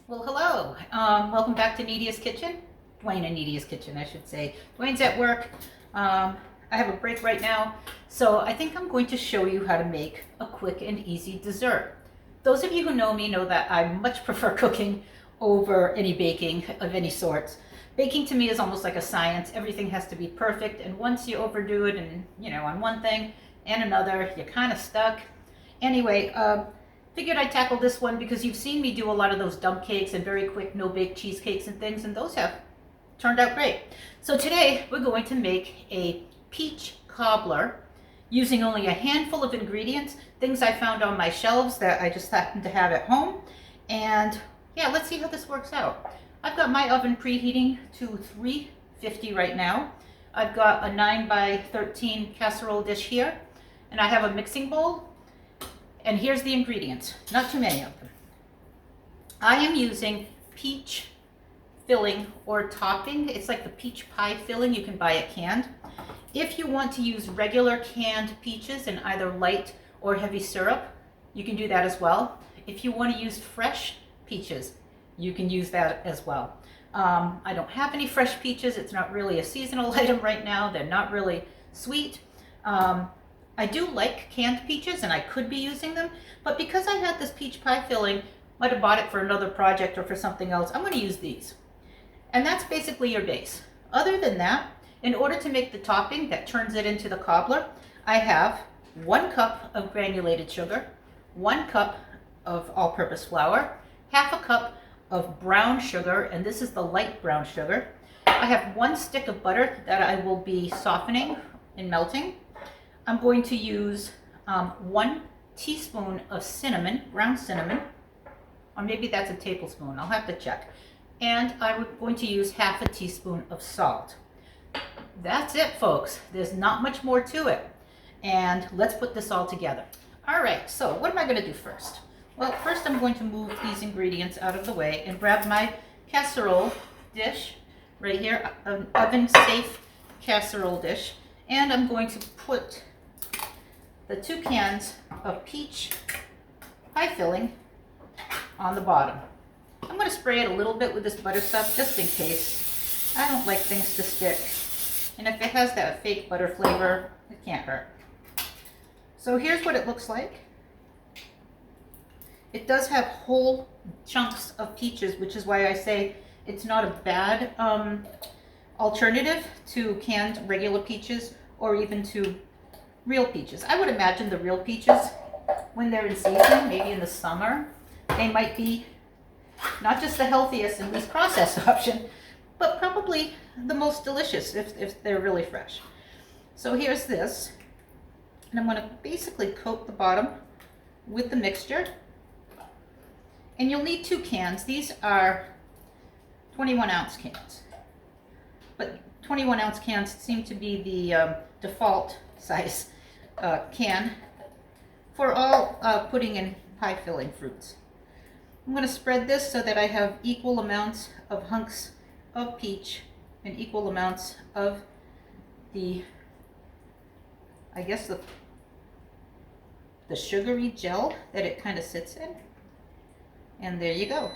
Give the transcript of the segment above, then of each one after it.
Well, hello. Welcome back to Nedia's Kitchen. Dwayne and Nedia's Kitchen, I should say. Dwayne's at work. I have a break right now, so I think I'm going to show you how to make a quick and easy dessert. Those of you who know me know that I much prefer cooking over any baking of any sorts. Baking to me is almost like a science. Everything has to be perfect, and once you overdo it and, on one thing and another, you're kind of stuck. Anyway, figured I'd tackle this one because you've seen me do a lot of those dump cakes and very quick no-bake cheesecakes and things, and those have turned out great. So today we're going to make a peach cobbler using only a handful of ingredients, things I found on my shelves that I just happened to have at home. And yeah, let's see how this works out. I've got my oven preheating to 350 right now. I've got a 9 by 13 casserole dish here, and I have a mixing bowl. And here's the ingredients, not too many of them. I am using peach filling or topping. It's like the peach pie filling. You can buy it canned. If you want to use regular canned peaches in either light or heavy syrup, you can do that as well. If you want to use fresh peaches, you can use that as well. I don't have any fresh peaches. It's not really a seasonal item right now. They're not really sweet. I do like canned peaches and I could be using them, but because I had this peach pie filling, might have bought it for another project or for something else, I'm going to use these. And that's basically your base. Other than that, in order to make the topping that turns it into the cobbler, I have 1 cup of granulated sugar, 1 cup of all-purpose flour, half a cup of brown sugar, and this is the light brown sugar. I have 1 stick of butter that I will be softening and melting. I'm going to use 1 teaspoon of cinnamon, ground cinnamon, or maybe that's a tablespoon, I'll have to check. And I'm going to use half a teaspoon of salt. That's it, folks. There's not much more to it. And let's put this all together. All right, so what am I going to do first? Well, first I'm going to move these ingredients out of the way and grab my casserole dish right here, an oven-safe casserole dish. And I'm going to put the 2 cans of peach pie filling on the bottom. I'm going to spray it a little bit with this butter stuff just in case. I don't like things to stick. And if it has that fake butter flavor, it can't hurt. So here's what it looks like. It does have whole chunks of peaches, which is why I say it's not a bad alternative to canned regular peaches or even to real peaches. I would imagine the real peaches, when they're in season, maybe in the summer, they might be not just the healthiest and least processed option, but probably the most delicious if they're really fresh. So here's this, and I'm going to basically coat the bottom with the mixture. And you'll need 2 cans. These are 21-ounce cans, but 21-ounce cans seem to be the default size can for all pudding and pie filling fruits. I'm going to spread this so that I have equal amounts of hunks of peach and equal amounts of the, I guess, the sugary gel that it kind of sits in. And there you go.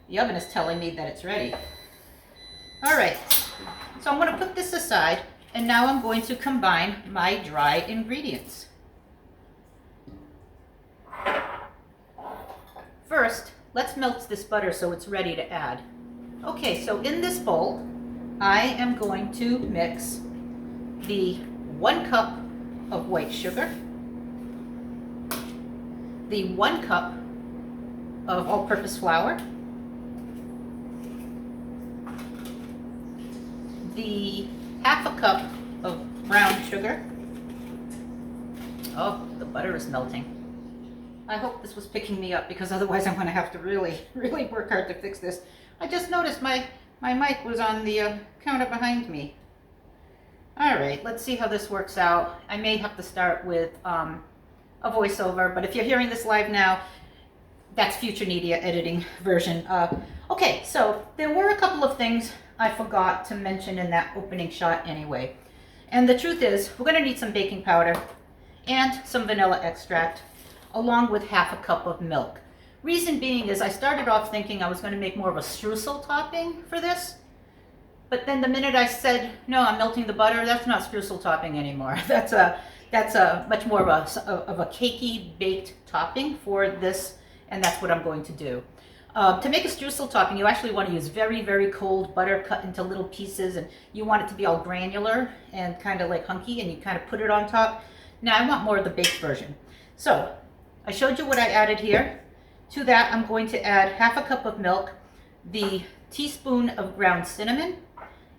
The oven is telling me that it's ready. All right, so I'm going to put this aside, and now I'm going to combine my dry ingredients. First, let's melt this butter so it's ready to add. Okay, so in this bowl, I am going to mix the 1 cup of white sugar, the 1 cup of all-purpose flour, the half a cup of brown sugar. Oh, the butter is melting. I hope this was picking me up because otherwise I'm going to have to really work hard to fix this. I just noticed my mic was on the counter behind me. All right, let's see how this works out. I may have to start with a voiceover, but if you're hearing this live now, that's future Nedia editing version. Okay, so there were a couple of things I forgot to mention in that opening shot anyway. And the truth is, we're going to need some baking powder and some vanilla extract, along with half a cup of milk. Reason being is I started off thinking I was going to make more of a streusel topping for this. But then the minute I said, no, I'm melting the butter, that's not streusel topping anymore. That's a much more of a cakey baked topping for this, and that's what I'm going to do. To make a streusel topping, you actually want to use very, very cold butter cut into little pieces, and you want it to be all granular and kind of like hunky, and you kind of put it on top. Now I want more of the baked version. So I showed you what I added here. To that, I'm going to add half a cup of milk, the teaspoon of ground cinnamon,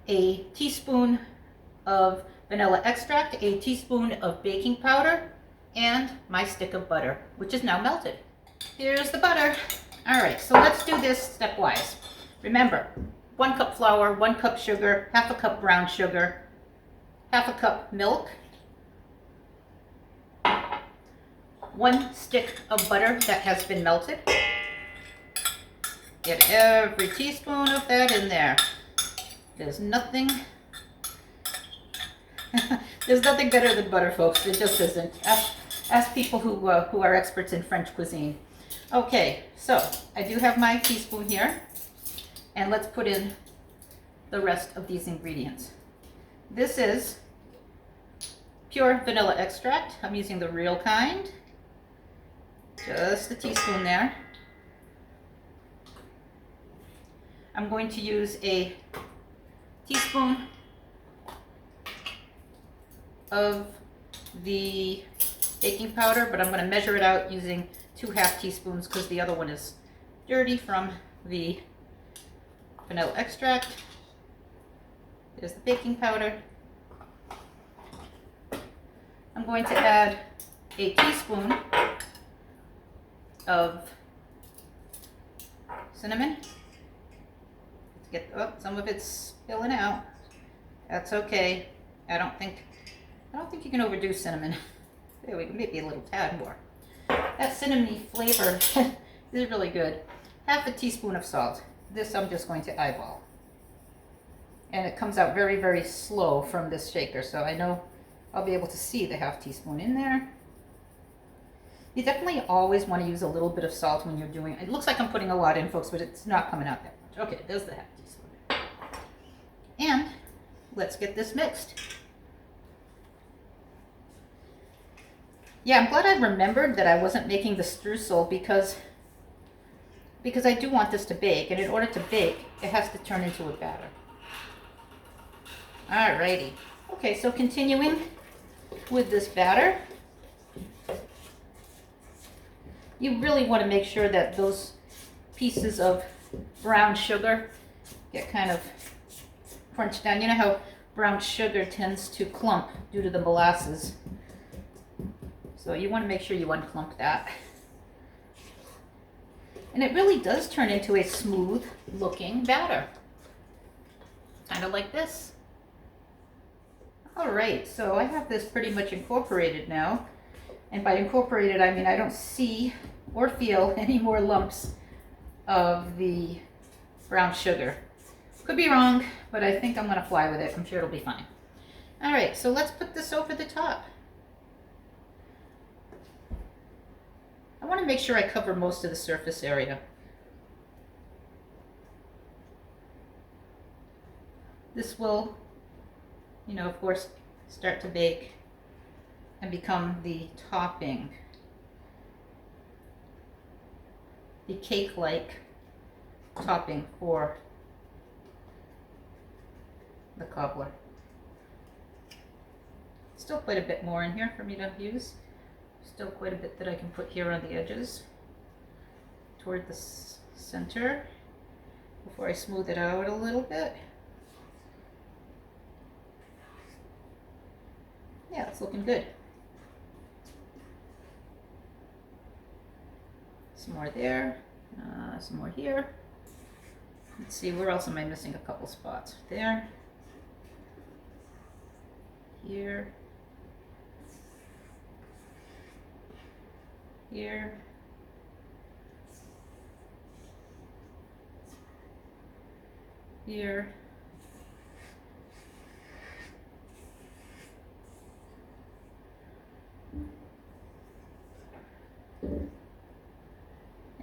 a teaspoon of vanilla extract, a teaspoon of baking powder, and my stick of butter, which is now melted. Here's the butter. All right, so let's do this stepwise. Remember, 1 cup flour, 1 cup sugar, half a cup brown sugar, half a cup milk, 1 stick of butter that has been melted. Get every teaspoon of that in there. There's nothing there's nothing better than butter, folks. It just isn't. Ask people who are experts in French cuisine. Okay, so I do have my teaspoon here, and let's put in the rest of these ingredients. This is pure vanilla extract. I'm using the real kind. Just a teaspoon there. I'm going to use a teaspoon of the baking powder, but I'm going to measure it out using 2 half teaspoons because the other one is dirty from the vanilla extract. There's the baking powder. I'm going to add a teaspoon of cinnamon. Let's get, oh, some of it's spilling out. That's okay. I don't think you can overdo cinnamon. There we go, maybe a little tad more. That cinnamony flavor is really good. Half a teaspoon of salt. This I'm just going to eyeball. And it comes out very, very slow from this shaker, so I know I'll be able to see the half teaspoon in there. You definitely always want to use a little bit of salt when you're doing it. It looks like I'm putting a lot in, folks, but it's not coming out that much. Okay, there's the half teaspoon. And let's get this mixed. Yeah, I'm glad I remembered that I wasn't making the streusel because I do want this to bake, and in order to bake, it has to turn into a batter. Alrighty. Okay, so continuing with this batter, you really want to make sure that those pieces of brown sugar get kind of crunched down. You know how brown sugar tends to clump due to the molasses. So you want to make sure you unclump that. And it really does turn into a smooth looking batter. Kind of like this. All right, so I have this pretty much incorporated now. And by incorporated, I mean I don't see or feel any more lumps of the brown sugar. Could be wrong, but I think I'm going to fly with it. I'm sure it'll be fine. All right, so let's put this over the top. I want to make sure I cover most of the surface area. This will, you know, of course, start to bake and become the topping, the cake-like topping for the cobbler. Still quite a bit more in here for me to use. Still quite a bit that I can put here on the edges toward the center before I smooth it out a little bit. Yeah, it's looking good. Some more there, some more here. Let's see, where else am I missing a couple spots? There, here, here, here,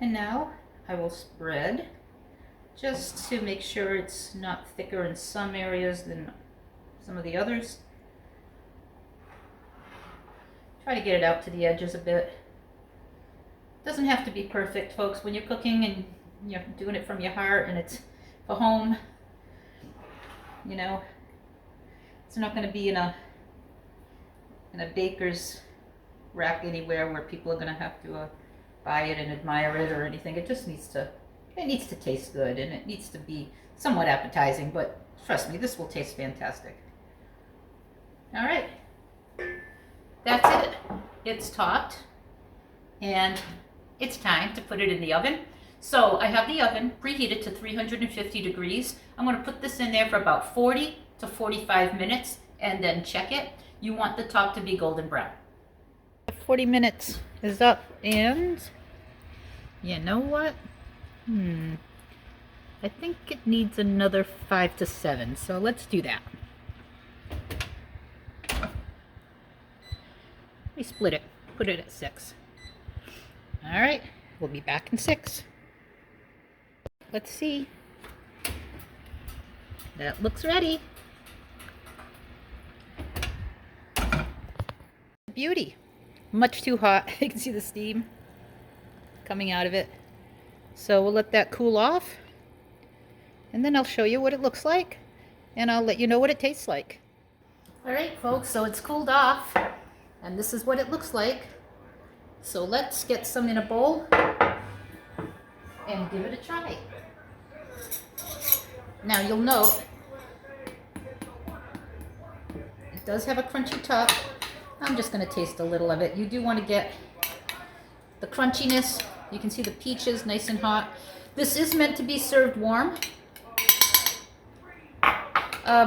and now I will spread just to make sure it's not thicker in some areas than some of the others. Try to get it out to the edges a bit. Doesn't have to be perfect, folks. When you're cooking and you're doing it from your heart and it's for home, you know, it's not going to be in a baker's rack anywhere where people are going to have to buy it and admire it or anything. It just needs to taste good, and it needs to be somewhat appetizing, but trust me, this will taste fantastic. All right, that's it. It's topped, and it's time to put it in the oven. So I have the oven preheated to 350 degrees. I'm going to put this in there for about 40 to 45 minutes and then check it. You want the top to be golden brown. 40 minutes is up, and you know what? I think it needs another 5 to 7, so let's do that. We split it, put it at 6. All right, we'll be back in 6. Let's see. That looks ready. Beauty. Much too hot. You can see the steam coming out of it. So we'll let that cool off, and then I'll show you what it looks like, and I'll let you know what it tastes like. All right, folks, so it's cooled off, and this is what it looks like. So let's get some in a bowl and give it a try. Now you'll note it does have a crunchy top. I'm just going to taste a little of it. You do want to get the crunchiness. You can see the peaches nice and hot. This is meant to be served warm.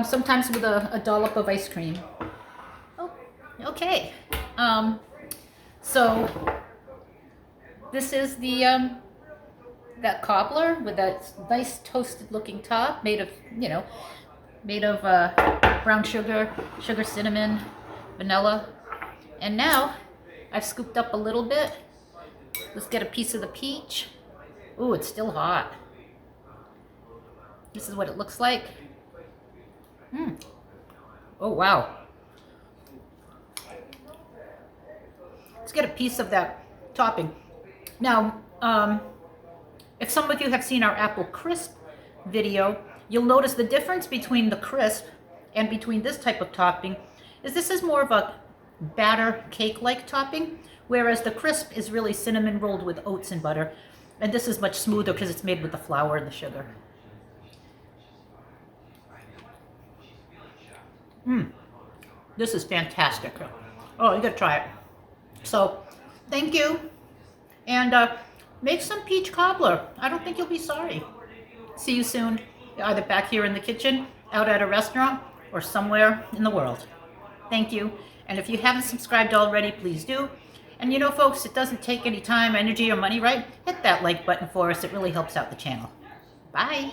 Sometimes with a dollop of ice cream. Oh, okay. So this is the that cobbler with that nice toasted looking top made of, brown sugar, cinnamon, vanilla. And now I've scooped up a little bit. Let's get a piece of the peach. Ooh, it's still hot. This is what it looks like. Oh, wow. Let's get a piece of that topping. Now, if some of you have seen our apple crisp video, you'll notice the difference between the crisp and between this type of topping is this is more of a batter cake-like topping, whereas the crisp is really cinnamon rolled with oats and butter, and this is much smoother because it's made with the flour and the sugar. This is fantastic. Oh, you gotta try it. So, thank you, and make some peach cobbler. I don't think you'll be sorry. See you soon, either back here in the kitchen, out at a restaurant, or somewhere in the world. Thank you. And if you haven't subscribed already, please do. And you know, folks, it doesn't take any time, energy, or money, right? Hit that like button for us. It really helps out the channel. Bye.